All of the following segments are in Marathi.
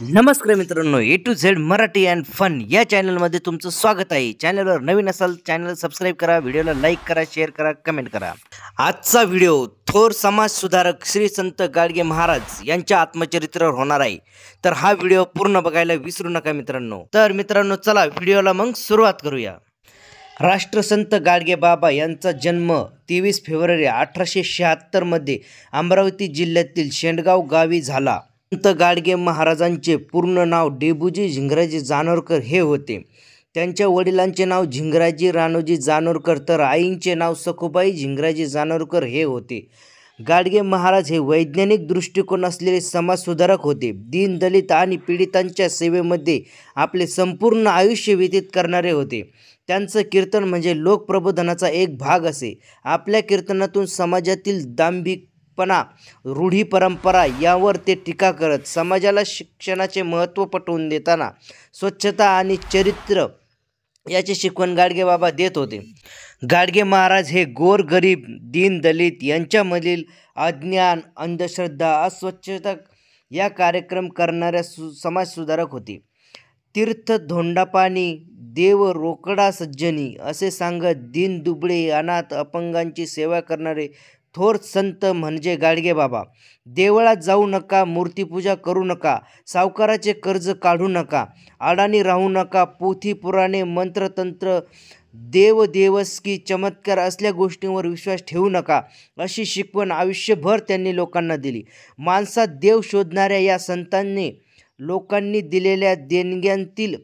नमस्कार मित्रांनो, A to Z Marathi and fun या चॅनलमध्ये तुमचं स्वागत आहे. चॅनलवर नवीन असाल चॅनल सबस्क्राईब करा, व्हिडिओला लाईक करा, शेअर करा, कमेंट करा. आजचा व्हिडिओ थोर समाज सुधारक श्री संत गाडगे महाराज यांच्या आत्मचरित्रावर होणार आहे. तर हा व्हिडिओ पूर्ण बघायला विसरू नका मित्रांनो. तर मित्रांनो चला व्हिडिओला मग सुरुवात करूया. राष्ट्रसंत गाडगे बाबा यांचा जन्म 23 फेब्रुवारी 1876 मध्ये अमरावती जिल्ह्यातील शेंडगाव गावी झाला. संत गाडगे महाराजांचे पूर्ण नाव डेबूजी झिंगराजी जानोरकर हे होते. त्यांच्या वडिलांचे नाव झिंगराजी राणोजी जानोरकर तर आईंचे नाव सखुबाई झिंगराजी जानोरकर हे होते. गाडगे महाराज हे वैज्ञानिक दृष्टिकोन असलेले समाजसुधारक होते. दीन दलित आणि पीडितांच्या सेवेमध्ये आपले संपूर्ण आयुष्य व्यतीत करणारे होते. त्यांचं कीर्तन म्हणजे लोकप्रबोधनाचा एक भाग असे. आपल्या कीर्तनातून समाजातील दांभिकपणा, रूढी परंपरा यावर ते टीका करत समाजाला शिक्षणाचे महत्त्व पटवून देताना स्वच्छता आणि चरित्र याची शिकवण गाडगेबाबा देत होते. गाडगे महाराज हे गोरगरीब, दीन दलित यांच्यामधील अज्ञान, अंधश्रद्धा, अस्वच्छता या कार्यक्रम करणाऱ्या समाजसुधारक होते. तीर्थ धोंडापाणी देव रोकडा सज्जनी असे सांगत दीन दुबळे, अनाथ, अपंगांची सेवा करणारे थोर संत म्हणजे गाडगे बाबा. देवळात जाऊ नका, मूर्तीपूजा करू नका, सावकाराचे कर्ज काढू नका, अडाणी राहू नका, पोथी पुराणे, मंत्रतंत्र, देवदेवस्की, चमत्कार असल्या गोष्टींवर विश्वास ठेवू नका अशी शिकवण आयुष्यभर त्यांनी लोकांना दिली. माणसात देव शोधणाऱ्या या संतांनी लोकांनी दिलेल्या देणग्यांतील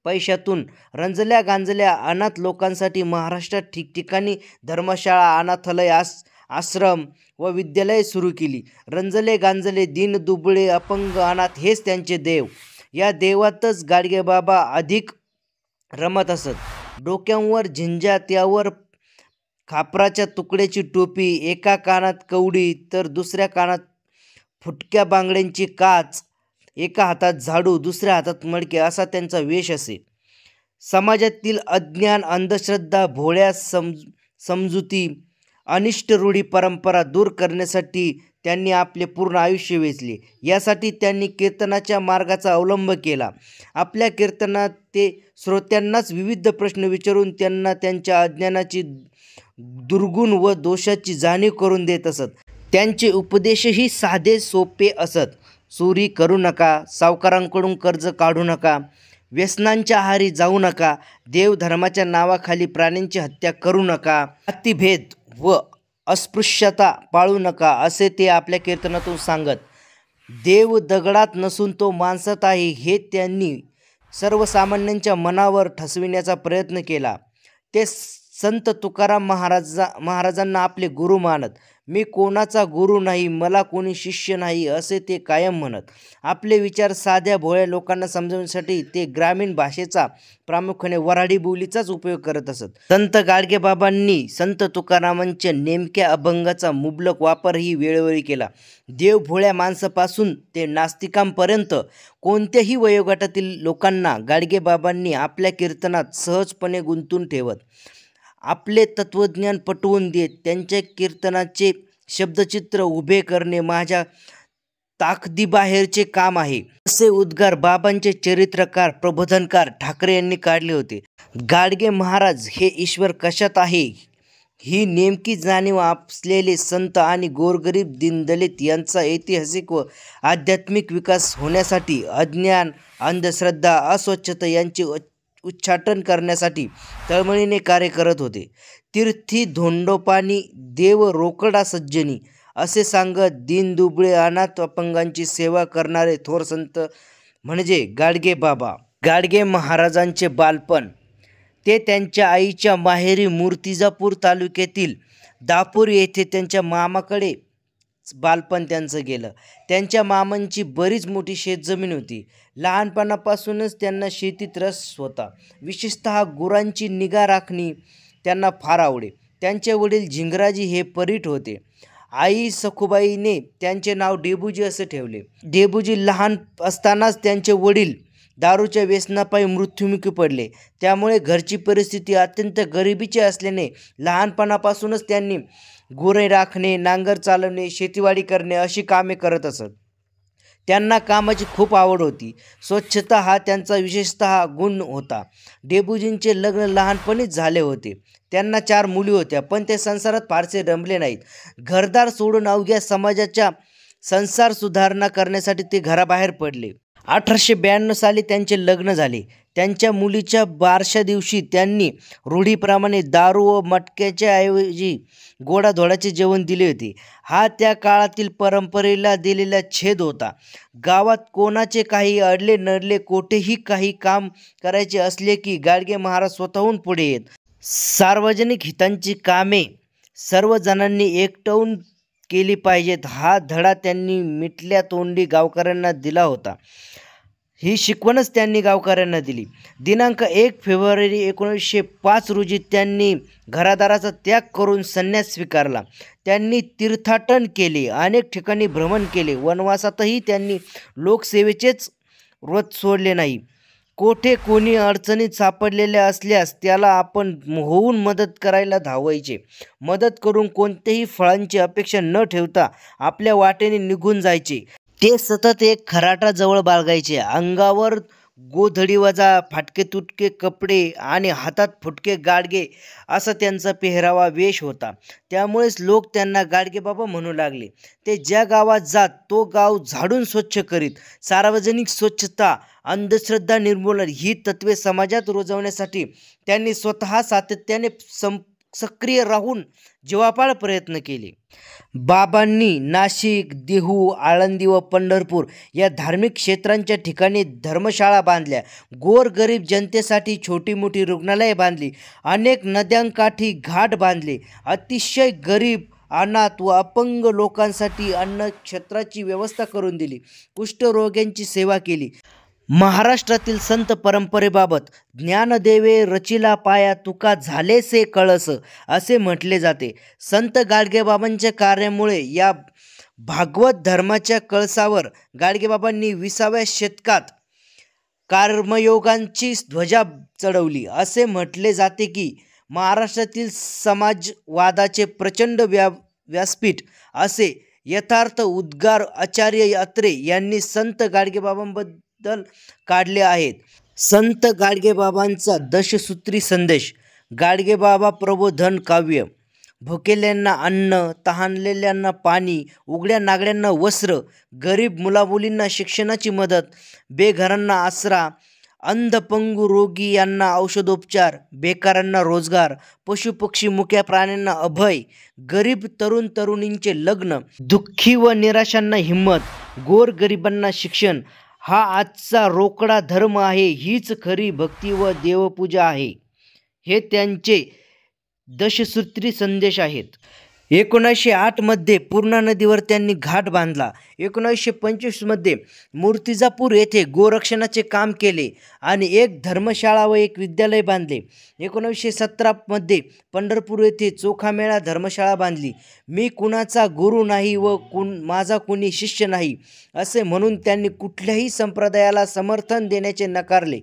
पैशातून रंजल्या गांजल्या अनाथ लोकांसाठी महाराष्ट्रात ठिकठिकाणी धर्मशाळा, अनाथालय, आश्रम व विद्यालये सुरू केली. रंजले गांजले दीन दुबळे, अपंग, अनाथ हेच त्यांचे देव. या देवातच गाडगेबाबा अधिक रमत असत. डोक्यांवर झिंजा, त्यावर खापराच्या तुकड्याची टोपी, एका कानात कवडी तर दुसऱ्या कानात फुटक्या बांगड्यांची काच, एका हातात झाडू, दुसऱ्या हातात मडके असा त्यांचा वेश असे. समाजातील अज्ञान, अंधश्रद्धा, भोळ्या समजुती, अनिष्ट रूढी परंपरा दूर करण्यासाठी त्यांनी आपले पूर्ण आयुष्य वेचले. यासाठी त्यांनी कीर्तनाच्या मार्गाचा अवलंब केला. आपल्या कीर्तनात ते श्रोत्यांनाच विविध प्रश्न विचारून त्यांना त्यांच्या अज्ञानाची, दुर्गुण व दोषाची जाणीव करून देत असत. त्यांचे उपदेशही साधे सोपे असत. चोरी करू नका, सावकारांकडून कर्ज काढू नका, व्यसनांच्या आहारी जाऊ नका, देवधर्माच्या नावाखाली प्राण्यांची हत्या करू नका, जातीभेद व अस्पृश्यता पाळू नका असे ते आपल्या कीर्तनातून सांगत. देव दगडात नसून तो माणसात आहे हे त्यांनी सर्वसामान्यांच्या मनावर ठसविण्याचा प्रयत्न केला. ते संत तुकाराम महाराजांना आपले गुरु मानत. मी कोणाचा गुरु नाही, मला कोणी शिष्य नाही असे ते कायम म्हणत. आपले विचार साध्या भोळ्या लोकांना समजवण्यासाठी ते ग्रामीण भाषेचा, प्रामुख्याने वऱ्हाडी बोलीचाच उपयोग करत असत. संत गाडगेबाबांनी संत तुकारामांच्या नेमक्या अभंगाचा मुबलक वापरही वेळोवेळी केला. देव भोळ्या माणसापासून ते नास्तिकांपर्यंत कोणत्याही वयोगटातील लोकांना गाडगेबाबांनी आपल्या कीर्तनात सहजपणे गुंतून ठेवत. आपले तत्त्वज्ञान पटवून देत. त्यांच्या कीर्तनाचे शब्दचित्र उभे करणे माझ्या ताकदीबाहेरचे काम आहे असे उद्गार बाबांचे चरित्रकार, प्रबोधनकार ठाकरे यांनी काढले होते. गाडगे महाराज हे ईश्वर कशात आहे ही नेमकी जाणीव असलेले संत आणि गोरगरीब, दीनदलित यांचा ऐतिहासिक व आध्यात्मिक विकास होण्यासाठी, अज्ञान, अंधश्रद्धा, अस्वच्छता यांचे उच्चाटन करण्यासाठी तळमळीने कार्य करत होते. तीर्थी धोंडोपाणी देव रोकडा सज्जनी असे सांगत दीन दुबळे, अनाथ, अपंगांची सेवा करणारे थोर संत म्हणजे गाडगे बाबा. गाडगे महाराजांचे बालपण ते त्यांच्या आईच्या माहेरी मूर्तिजापूर तालुक्यातील दापूर येथे त्यांच्या मामाकडे बालपण त्यांचं गेलं. त्यांच्या मामांची बरीच मोठी शेतजमीन होती. लहानपणापासूनच त्यांना शेतीत रस होता. विशेषतः गुरांची निगा राखणी त्यांना फार आवडे. त्यांचे वडील झिंगराजी हे परीट होते. आई सखुबाईने त्यांचे नाव डेबूजी असे ठेवले. डेबूजी लहान असतानाच त्यांचे वडील दारूच्या व्यसनापायी मृत्युमुखी पडले. त्यामुळे घरची परिस्थिती अत्यंत गरिबीची असल्याने लहानपणापासूनच त्यांनी गुरे राखणे, नांगर चालवणे, शेतीवाडी करणे अशी कामे करत असत. त्यांना कामाची खूप आवड होती. स्वच्छता हा त्यांचा विशेषतः गुण होता. डेबूजींचे लग्न लहानपणीच झाले होते. त्यांना 4 मुली होत्या, पण ते संसारात फारसे रमले नाहीत. घरदार सोडून अवघ्या समाजाच्या संसार सुधारणा करण्यासाठी ते घराबाहेर पडले. 1892 साली त्यांचे लग्न झाले. त्यांच्या मुलीच्या बारशा दिवशी त्यांनी रूढीप्रमाणे दारू व मटक्याच्या ऐवजी गोडाधोडाचे जेवण दिले होते. हा त्या काळातील परंपरेला दिलेला छेद होता. गावात कोणाचे काही अडले नडले, कोठेही काही काम करायचे असले की गाडगे महाराज स्वतःहून पुढे येत. सार्वजनिक हितांची कामे सर्व जणांनी एकवटून केली पाहिजेत, हा धडा त्यांनी मिटल्या तोंडी गावकऱ्यांना दिला होता. ही शिकवणच त्यांनी गावकऱ्यांना दिली. दिनांक 1 फेब्रुवारी 1905 रोजी त्यांनी घरादाराचा त्याग करून संन्यास स्वीकारला. त्यांनी तीर्थाटन केले, अनेक ठिकाणी भ्रमण केले. वनवासातही त्यांनी लोकसेवेचेच व्रत सोडले नाही. कोठे कोणी अडचणीत सापडलेले असल्यास त्याला आपण होऊन मदत करायला धावायचे. मदत करून कोणत्याही फळांची अपेक्षा न ठेवता आपल्या वाटेने निघून जायचे. ते सतत एक खराटा जवळ बाळगायचे. अंगावर गोधडी वजा, फाटके तुटके कपडे आणि हातात फुटके गाडगे असा त्यांचा पेहरावा वेश होता. त्यामुळेच लोक त्यांना गाडगेबाबा म्हणू लागले. ते ज्या गावात जात तो गाव झाडून स्वच्छ करीत. सार्वजनिक स्वच्छता, अंधश्रद्धा निर्मूलन ही तत्त्वे समाजात रुजवण्यासाठी त्यांनी स्वतः सातत्याने सक्रिय राहून जीवापाड प्रयत्न केले. बाबांनी नाशिक, देहू, आळंदी व पंढरपूर या धार्मिक क्षेत्रांच्या ठिकाणी धर्मशाळा बांधल्या. गोरगरीब जनतेसाठी छोटी मोठी रुग्णालये बांधली. अनेक नद्यांकाठी घाट बांधले. अतिशय गरीब, अनाथ व अपंग लोकांसाठी अन्नछत्राची व्यवस्था करून दिली. कुष्ठरोग्यांची सेवा केली. महाराष्ट्रातील संत परंपरेबाबत ज्ञानदेवे रचिला पाया तुका झालेसे कळस असे म्हटले जाते. संत गाडगेबाबांच्या कार्यामुळे या भागवत धर्माच्या कळसावर गाडगेबाबांनी 20व्या शतकात कर्मयोगांची ध्वजा चढवली. असे म्हटले जाते की महाराष्ट्रातील समाजवादाचे प्रचंड व्यासपीठ असे यथार्थ उद्गार आचार्य अत्रे यांनी संत गाडगेबाबांबद्दल काढले आहेत. संत गाडगेबाबांचा दशसूत्री संदेश. गाडगेबाबा प्रबोधन काव्य. भुकेल्यांना अन्न, तहानलेल्यांना पाणी, उघड्या नागड्यांना वस्त्र, गरीब मुलामुलींना शिक्षणाची मदत, बेघरांना आसरा, अंधपंगू रोगी यांना औषधोपचार, बेकारांना रोजगार, पशुपक्षी मुक्या प्राण्यांना अभय, गरीब तरुण तरुणींचे लग्न, दुःखी व निराशांना हिंमत, गोरगरिबांना शिक्षण हा आजचा रोकडा धर्म आहे. हीच खरी भक्ती व देवपूजा आहे. हे त्यांचे दशसूत्री संदेश आहेत. 1908 मध्ये पूर्णा नदीवर त्यांनी घाट बांधला. 1925 मध्ये मूर्तिजापूर येथे गोरक्षणाचे काम केले आणि एक धर्मशाळा व एक विद्यालय बांधले. 1917 मध्ये पंढरपूर येथे चोखामेळा धर्मशाळा बांधली. मी कुणाचा गुरु नाही व माझा कुणी शिष्य नाही असे म्हणून त्यांनी कुठल्याही संप्रदायाला समर्थन देण्याचे नकारले.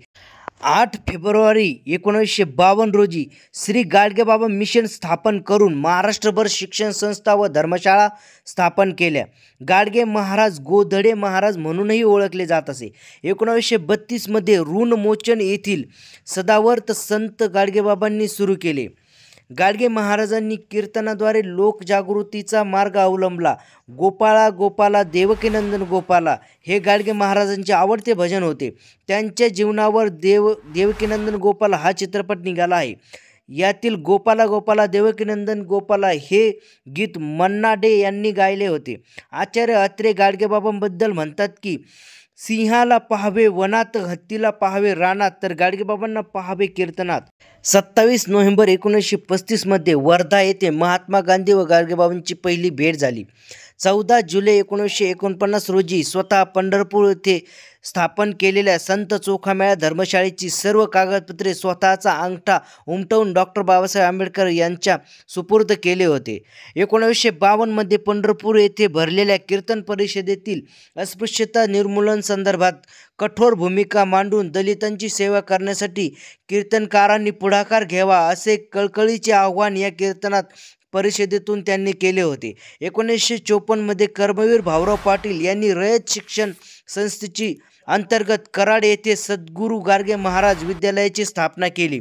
8 फेब्रुवारी 1952 रोजी श्री गाडगेबाबा मिशन स्थापन करून महाराष्ट्रभर शिक्षण संस्था व धर्मशाळा स्थापन केल्या. गाडगे महाराज गोधडे महाराज म्हणूनही ओळखले जात असे. 1932 मध्ये ऋणमोचन येथील सदावर्त संत गाडगेबाबांनी सुरू केले. गाडगे महाराजांनी कीर्तनाद्वारे लोकजागृतीचा मार्ग अवलंबला. गोपाळा गोपाला देवकीनंदन गोपाला हे गाडगे महाराजांचे आवडते भजन होते. त्यांच्या जीवनावर देवकीनंदन गोपाला हा चित्रपट निघाला आहे. यातील गोपाला गोपाला देवकीनंदन गोपाला हे गीत मन्ना डे यांनी गायले होते. आचार्य अत्रे गाडगेबाबांबद्दल म्हणतात की सिंहाला पाहावे वनात, हत्तीला पाहावे रानात, तर गाडगेबाबांना पाहावे कीर्तनात. 27 नोव्हेंबर 1935 मध्ये वर्धा येथे महात्मा गांधी व गाडगेबाबांची पहिली भेट झाली. 14 जुलै 1949 रोजी स्वतः पंढरपूर येथे स्थापन केलेल्या संत चोखामेळा धर्मशाळेची सर्व कागदपत्रे स्वतःचा अंगठा उमटवून डॉक्टर बाबासाहेब आंबेडकर यांच्या सुपूर्द केले होते. 1952 मध्ये पंढरपूर येथे भरलेल्या कीर्तन परिषदेतील अस्पृश्यता निर्मूलन संदर्भात कठोर भूमिका मांडून दलितांची सेवा करण्यासाठी कीर्तनकारांनी पुढाकार घ्यावा असे कळकळीचे आवाहन या कीर्तनात परिषदेतून त्यांनी केले होते. 1954 मध्ये कर्मवीर भाऊराव पाटील यांनी रयत शिक्षण संस्थेची अंतर्गत कराड येथे सद्गुरू गाडगे महाराज विद्यालयाची स्थापना केली.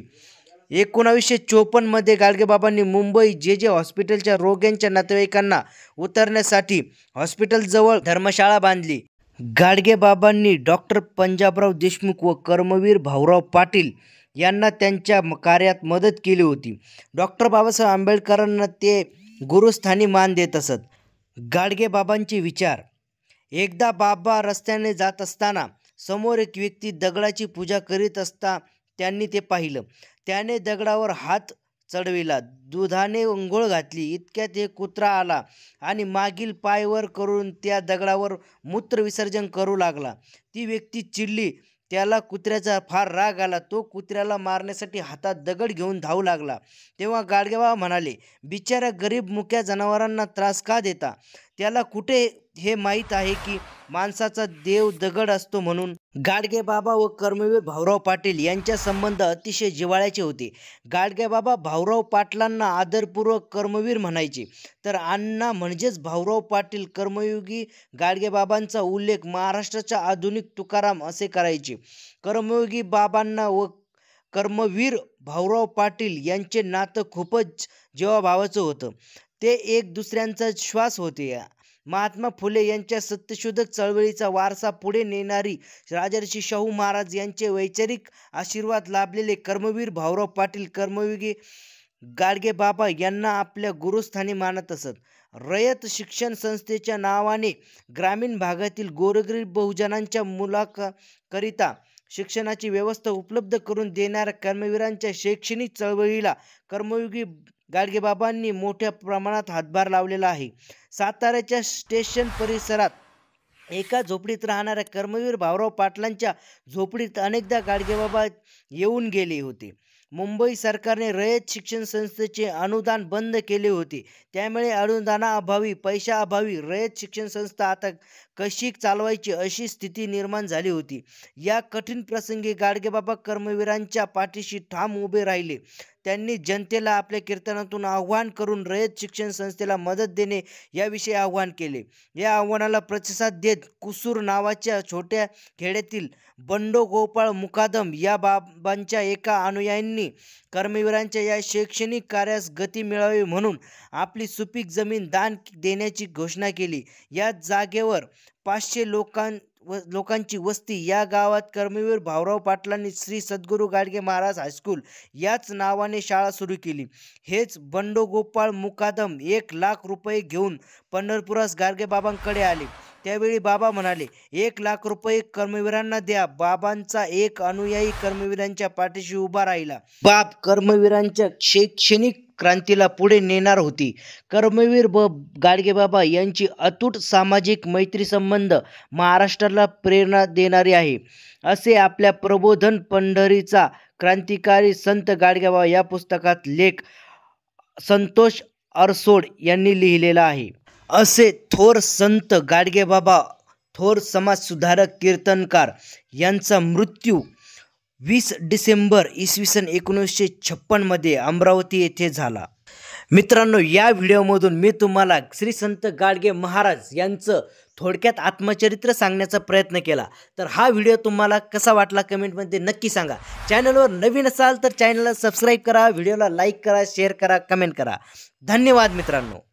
1954 मध्ये गाडगेबाबांनी मुंबई जे हॉस्पिटलच्या रोग्यांच्या नातेवाईकांना उतरण्यासाठी हॉस्पिटलजवळ धर्मशाळा बांधली. गाडगेबाबांनी डॉक्टर पंजाबराव देशमुख व कर्मवीर भाऊराव पाटील यांना त्यांच्या कार्यात मदत केली होती. डॉक्टर बाबासाहेब आंबेडकरांना ते गुरुस्थानी मान देत असत. गाडगेबाबांचे विचार. एकदा बाबा रस्त्याने जात असताना समोर एक व्यक्ती दगडाची पूजा करीत असता त्यांनी ते पाहिलं. त्याने दगडावर हात चढविला, दुधाने अंघोळ घातली. इतक्यात एक कुत्रा आला आणि मागील पाय वर करून त्या दगडावर मूत्र विसर्जन करू लागला. ती व्यक्ती चिडली. त्याला कुत्र्याचा फार राग आला. तो कुत्र्याला मारण्यासाठी हातात दगड घेऊन धावू लागला. तेव्हा गाडगेबाबा म्हणाले, बिचाऱ्या गरीब मुक्या जनावरांना त्रास का देता? त्याला कुठे हे माहीत आहे की माणसाचा देव दगड असतो म्हणून. गाडगेबाबा व कर्मवीर भाऊराव पाटील यांचे संबंध अतिशय जिव्हाळ्याचे होते. गाडगेबाबा भाऊराव पाटलांना आदरपूर्वक कर्मवीर म्हणायचे, तर अण्णा म्हणजेच भाऊराव पाटील कर्मयोगी गाडगेबाबांचा उल्लेख महाराष्ट्राच्या आधुनिक तुकाराम असे करायचे. कर्मयोगी बाबांना व कर्मवीर भाऊराव पाटील यांचे नातं खूपच जीवाभावाचं होतं. ते एक दुसऱ्यांचा श्वास होते. महात्मा फुले यांच्या सत्यशोधक चळवळीचा वारसा पुढे नेणारी राजर्षी शाहू महाराज यांचे वैचारिक आशीर्वाद लाभलेले कर्मवीर भाऊराव पाटील कर्मयोगी गाडगेबाबा यांना आपल्या गुरुस्थानी मानत असत. रयत शिक्षण संस्थेच्या नावाने ग्रामीण भागातील गोरगरीब बहुजनांच्या मुलाकरिता शिक्षणाची व्यवस्था उपलब्ध करून देणाऱ्या कर्मवीरांच्या शैक्षणिक चळवळीला कर्मयोगी गाडगेबाबांनी मोठ्या प्रमाणात हातभार लावलेला आहे. साताऱ्याच्या स्टेशन परिसरात एका झोपडीत राहणाऱ्या कर्मवीर भाऊराव पाटलांच्या झोपडीत अनेकदा गाडगेबाबा येऊन गेले होते. मुंबई सरकारने रयत शिक्षण संस्थेचे अनुदान बंद केले होते. त्यामुळे अनुदानाअभावी पैशाअभावी रयत शिक्षण संस्था आता कशी चालवायची अशी स्थिती निर्माण झाली होती. या कठीण प्रसंगी गाडगेबाबा कर्मवीरांच्या पाठीशी ठाम उभे राहिले. त्यांनी जनतेला आपल्या कीर्तनातून आव्हान करून रयत शिक्षण संस्थेला मदत देणे याविषयी आव्हान केले. या आव्हानाला प्रतिसाद देत कुसूर नावाच्या छोट्या खेड्यातील बंडो गोपाळ मुकादम या बाबांच्या एका अनुयायांनी कर्मवीरांच्या या शैक्षणिक कार्यास गती मिळावी म्हणून आपली सुपीक जमीन दान देण्याची घोषणा केली. या जागेवर 500 लोकांची वस्ती. या गावात कर्मवीर भाऊराव पाटलांनी श्री सद्गुरू गाडगे महाराज हायस्कूल याच नावाने शाळा सुरू केली. हेच बंडोगोपाळ मुकादम 1 लाख रुपये घेऊन पंढरपुरास गाडगेबाबांकडे आले. त्यावेळी बाबा म्हणाले, 1 लाख रुपये कर्मवीरांना द्या. बाबांचा एक अनुयायी कर्मवीरांच्या पाठीशी उभा राहिला. बाप कर्मवीरांच्या शैक्षणिक क्रांतीला पुढे नेणार होती. कर्मवीर व गाडगेबाबा यांची अतूट सामाजिक मैत्री संबंध महाराष्ट्राला प्रेरणा देणारे आहे, असे आपल्या प्रबोधन पंढरीचा क्रांतिकारी संत गाडगेबाबा या पुस्तकात लेख संतोष अरसोड यांनी लिहिलेला आहे. असे थोर संत गाडगेबाबा, थोर समाजसुधारक कीर्तनकार यांचा मृत्यू 20 डिसेंबर इसवी सन 1956 मध्ये अमरावती येथे झाला. मित्रांनो, या व्हिडिओमधून मी तुम्हाला श्री संत गाडगे महाराज यांचं थोडक्यात आत्मचरित्र सांगण्याचा प्रयत्न केला. तर हा व्हिडिओ तुम्हाला कसा वाटला कमेंटमध्ये नक्की सांगा. चॅनलवर नवीन असाल तर चॅनलला सबस्क्राईब करा, व्हिडिओला लाईक करा, शेअर करा, कमेंट करा. धन्यवाद मित्रांनो.